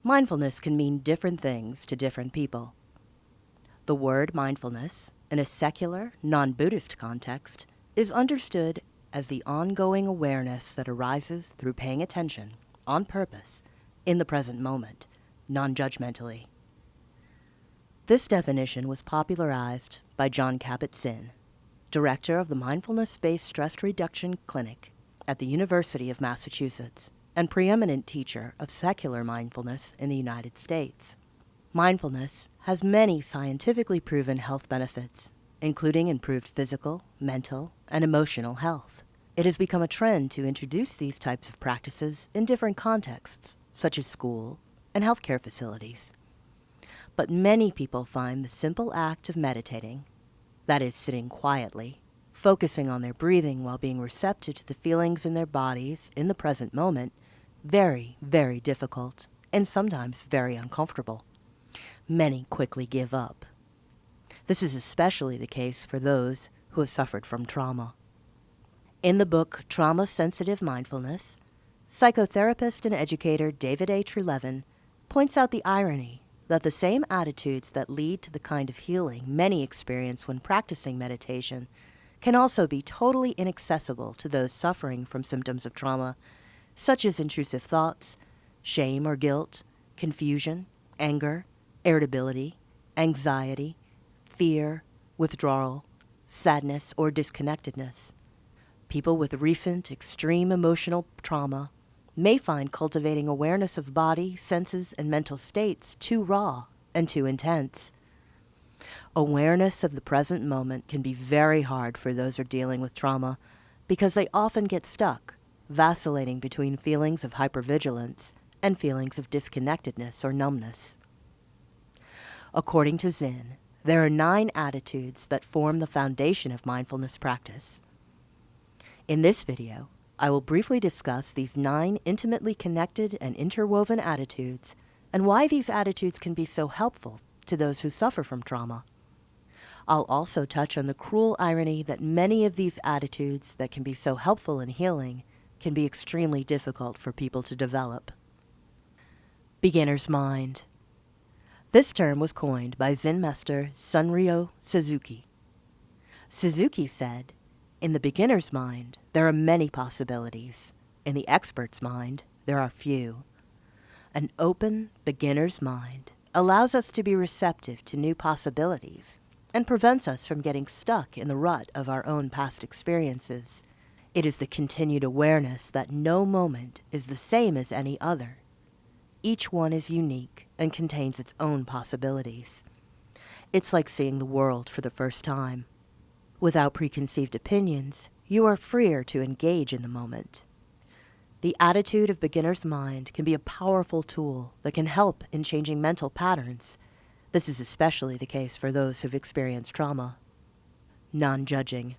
Mindfulness can mean different things to different people. The word mindfulness, in a secular, non-Buddhist context, is understood as the ongoing awareness that arises through paying attention, on purpose, in the present moment, non-judgmentally. This definition was popularized by Jon Kabat-Zinn, director of the Mindfulness-Based Stress Reduction Clinic at the University of Massachusetts, and preeminent teacher of secular mindfulness in the United States. Mindfulness has many scientifically proven health benefits, including improved physical, mental, and emotional health. It has become a trend to introduce these types of practices in different contexts, such as school and healthcare facilities. But many people find the simple act of meditating, that is, sitting quietly, focusing on their breathing while being receptive to the feelings in their bodies in the present moment, very, very difficult and sometimes very uncomfortable. Many quickly give up. This is especially the case for those who have suffered from trauma. In the book Trauma-Sensitive Mindfulness, psychotherapist and educator David A. Trelevin points out the irony that the same attitudes that lead to the kind of healing many experience when practicing meditation can also be totally inaccessible to those suffering from symptoms of trauma, such as intrusive thoughts, shame or guilt, confusion, anger, irritability, anxiety, fear, withdrawal, sadness, or disconnectedness. People with recent extreme emotional trauma may find cultivating awareness of body, senses, and mental states too raw and too intense. Awareness of the present moment can be very hard for those who are dealing with trauma because they often get stuck, vacillating between feelings of hypervigilance and feelings of disconnectedness or numbness. According to Zinn, there are 9 attitudes that form the foundation of mindfulness practice. In this video, I will briefly discuss these 9 intimately connected and interwoven attitudes and why these attitudes can be so helpful to those who suffer from trauma. I'll also touch on the cruel irony that many of these attitudes that can be so helpful in healing can be extremely difficult for people to develop. Beginner's mind. This term was coined by Zen master Sunryo Suzuki. Suzuki said, "In the beginner's mind, there are many possibilities. In the expert's mind, there are few. An open beginner's mind allows us to be receptive to new possibilities and prevents us from getting stuck in the rut of our own past experiences. It is the continued awareness that no moment is the same as any other. Each one is unique and contains its own possibilities. It's like seeing the world for the first time. Without preconceived opinions, you are freer to engage in the moment. The attitude of beginner's mind can be a powerful tool that can help in changing mental patterns. This is especially the case for those who've experienced trauma. Non-judging.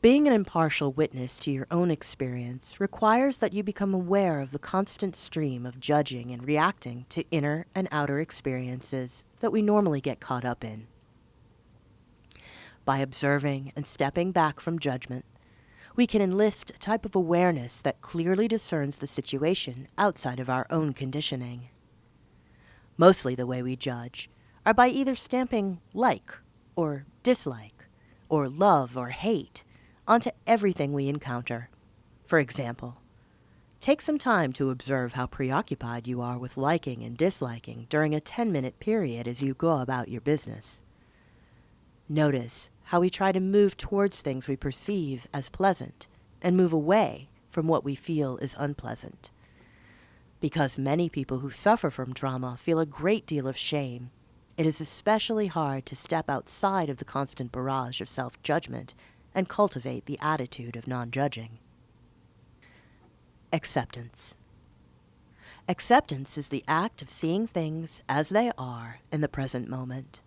Being an impartial witness to your own experience requires that you become aware of the constant stream of judging and reacting to inner and outer experiences that we normally get caught up in. By observing and stepping back from judgment, we can enlist a type of awareness that clearly discerns the situation outside of our own conditioning. Mostly the way we judge are by either stamping like or dislike or love or hate onto everything we encounter. For example, take some time to observe how preoccupied you are with liking and disliking during a 10-minute period as you go about your business. Notice how we try to move towards things we perceive as pleasant and move away from what we feel is unpleasant. Because many people who suffer from trauma feel a great deal of shame, it is especially hard to step outside of the constant barrage of self-judgment and cultivate the attitude of non-judging. Acceptance. Acceptance is the act of seeing things as they are in the present moment.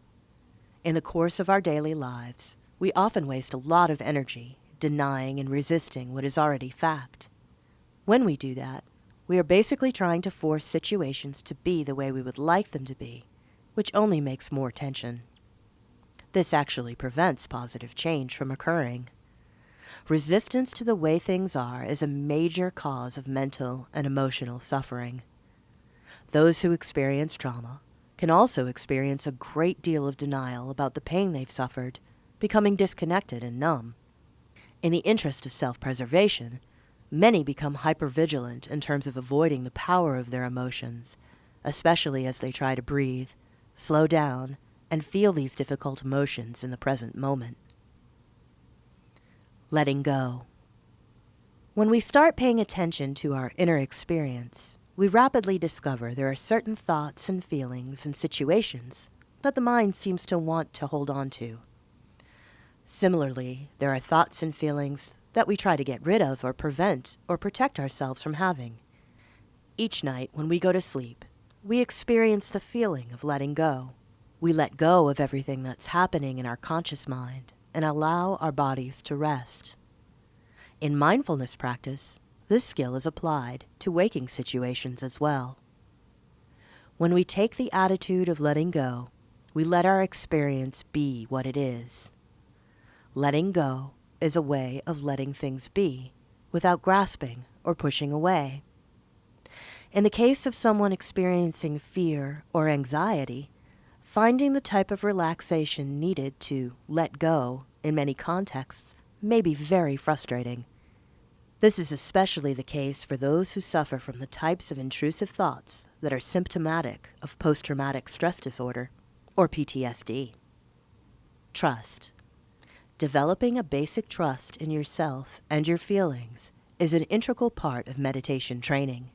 In the course of our daily lives, we often waste a lot of energy denying and resisting what is already fact. When we do that, we are basically trying to force situations to be the way we would like them to be, which only makes more tension. This actually prevents positive change from occurring. Resistance to the way things are is a major cause of mental and emotional suffering. Those who experience trauma can also experience a great deal of denial about the pain they've suffered, becoming disconnected and numb. In the interest of self-preservation, many become hypervigilant in terms of avoiding the power of their emotions, especially as they try to breathe, slow down, and feel these difficult emotions in the present moment. Letting go. When we start paying attention to our inner experience, we rapidly discover there are certain thoughts and feelings and situations that the mind seems to want to hold on to. Similarly, there are thoughts and feelings that we try to get rid of or prevent or protect ourselves from having. Each night when we go to sleep, we experience the feeling of letting go. We let go of everything that's happening in our conscious mind and allow our bodies to rest. In mindfulness practice, this skill is applied to waking situations as well. When we take the attitude of letting go, we let our experience be what it is. Letting go is a way of letting things be without grasping or pushing away. In the case of someone experiencing fear or anxiety, finding the type of relaxation needed to let go in many contexts may be very frustrating. This is especially the case for those who suffer from the types of intrusive thoughts that are symptomatic of post-traumatic stress disorder, or PTSD. Trust. Developing a basic trust in yourself and your feelings is an integral part of meditation training.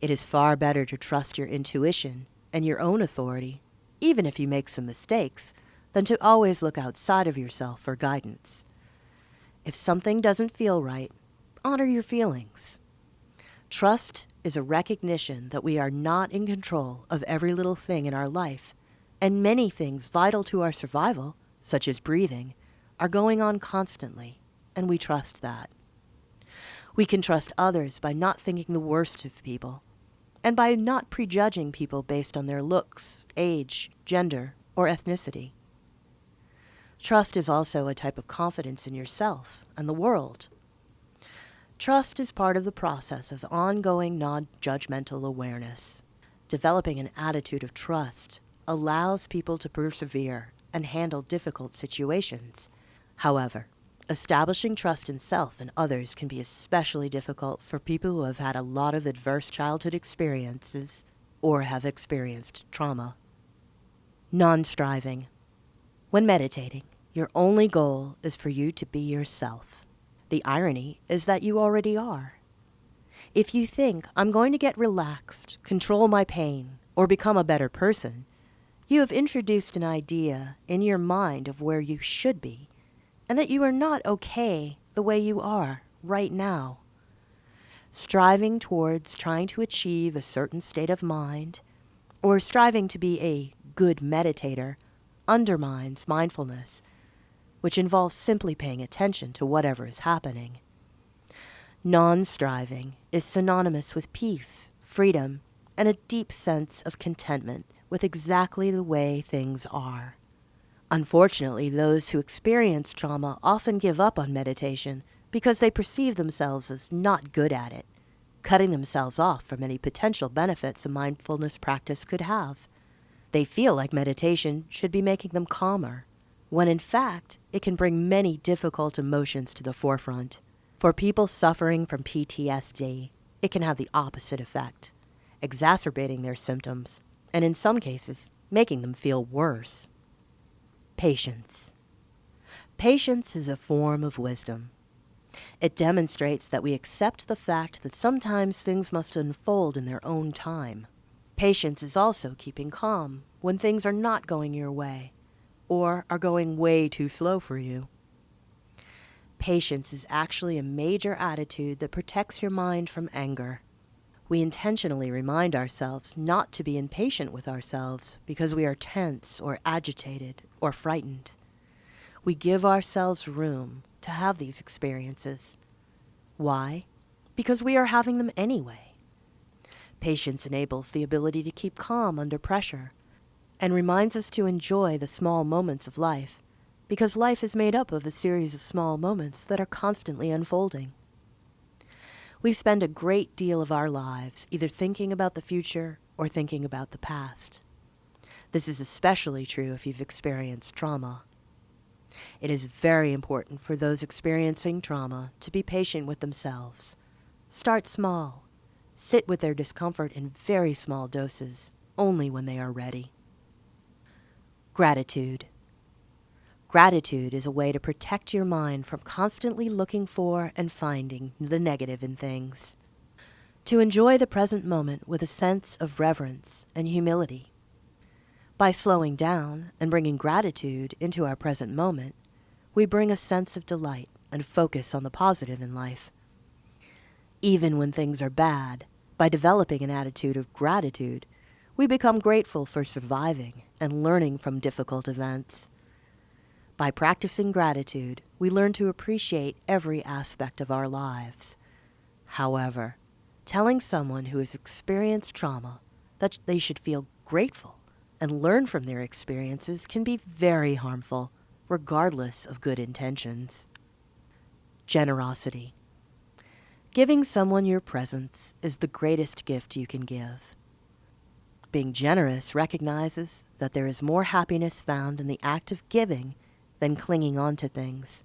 It is far better to trust your intuition and your own authority, even if you make some mistakes, than to always look outside of yourself for guidance. If something doesn't feel right, honor your feelings. Trust is a recognition that we are not in control of every little thing in our life, and many things vital to our survival, such as breathing, are going on constantly, and we trust that. We can trust others by not thinking the worst of people, and by not prejudging people based on their looks, age, gender, or ethnicity. Trust is also a type of confidence in yourself and the world. Trust is part of the process of ongoing non-judgmental awareness. Developing an attitude of trust allows people to persevere and handle difficult situations. However, establishing trust in self and others can be especially difficult for people who have had a lot of adverse childhood experiences or have experienced trauma. Non-striving. When meditating, your only goal is for you to be yourself. The irony is that you already are. If you think, I'm going to get relaxed, control my pain, or become a better person, you have introduced an idea in your mind of where you should be, and that you are not okay the way you are right now. Striving towards trying to achieve a certain state of mind, or striving to be a good meditator, undermines mindfulness, which involves simply paying attention to whatever is happening. Non-striving is synonymous with peace, freedom, and a deep sense of contentment with exactly the way things are. Unfortunately, those who experience trauma often give up on meditation because they perceive themselves as not good at it, cutting themselves off from any potential benefits a mindfulness practice could have. They feel like meditation should be making them calmer, when in fact, it can bring many difficult emotions to the forefront. For people suffering from PTSD, it can have the opposite effect, exacerbating their symptoms, and in some cases, making them feel worse. Patience. Patience is a form of wisdom. It demonstrates that we accept the fact that sometimes things must unfold in their own time. Patience is also keeping calm when things are not going your way, or are going way too slow for you. Patience is actually a major attitude that protects your mind from anger. We intentionally remind ourselves not to be impatient with ourselves because we are tense or agitated or frightened. We give ourselves room to have these experiences. Why? Because we are having them anyway. Patience enables the ability to keep calm under pressure and reminds us to enjoy the small moments of life, because life is made up of a series of small moments that are constantly unfolding. We spend a great deal of our lives either thinking about the future or thinking about the past. This is especially true if you've experienced trauma. It is very important for those experiencing trauma to be patient with themselves. Start small. Sit with their discomfort in very small doses, only when they are ready. Gratitude. Gratitude is a way to protect your mind from constantly looking for and finding the negative in things. To enjoy the present moment with a sense of reverence and humility. By slowing down and bringing gratitude into our present moment, we bring a sense of delight and focus on the positive in life. Even when things are bad, by developing an attitude of gratitude, we become grateful for surviving and learning from difficult events. By practicing gratitude, we learn to appreciate every aspect of our lives. However, telling someone who has experienced trauma that they should feel grateful and learn from their experiences can be very harmful, regardless of good intentions. Generosity. Giving someone your presence is the greatest gift you can give. Being generous recognizes that there is more happiness found in the act of giving than clinging on to things.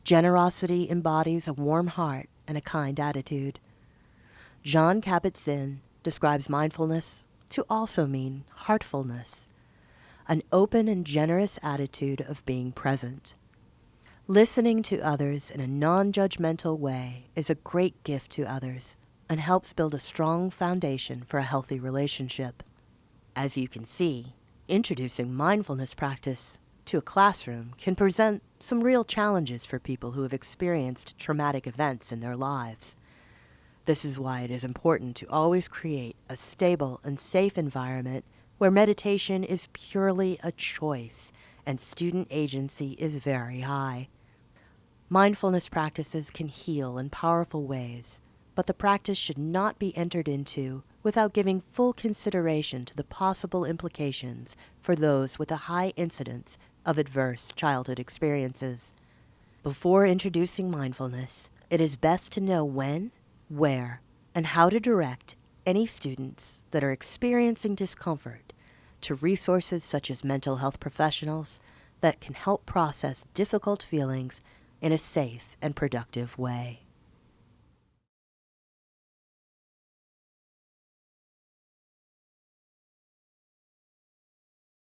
Generosity embodies a warm heart and a kind attitude. Jon Kabat-Zinn describes mindfulness to also mean heartfulness, an open and generous attitude of being present. Listening to others in a non-judgmental way is a great gift to others and helps build a strong foundation for a healthy relationship. As you can see, introducing mindfulness practice to a classroom can present some real challenges for people who have experienced traumatic events in their lives. This is why it is important to always create a stable and safe environment where meditation is purely a choice and student agency is very high. Mindfulness practices can heal in powerful ways, but the practice should not be entered into without giving full consideration to the possible implications for those with a high incidence of adverse childhood experiences. Before introducing mindfulness, it is best to know when, where, and how to direct any students that are experiencing discomfort to resources such as mental health professionals that can help process difficult feelings in a safe and productive way.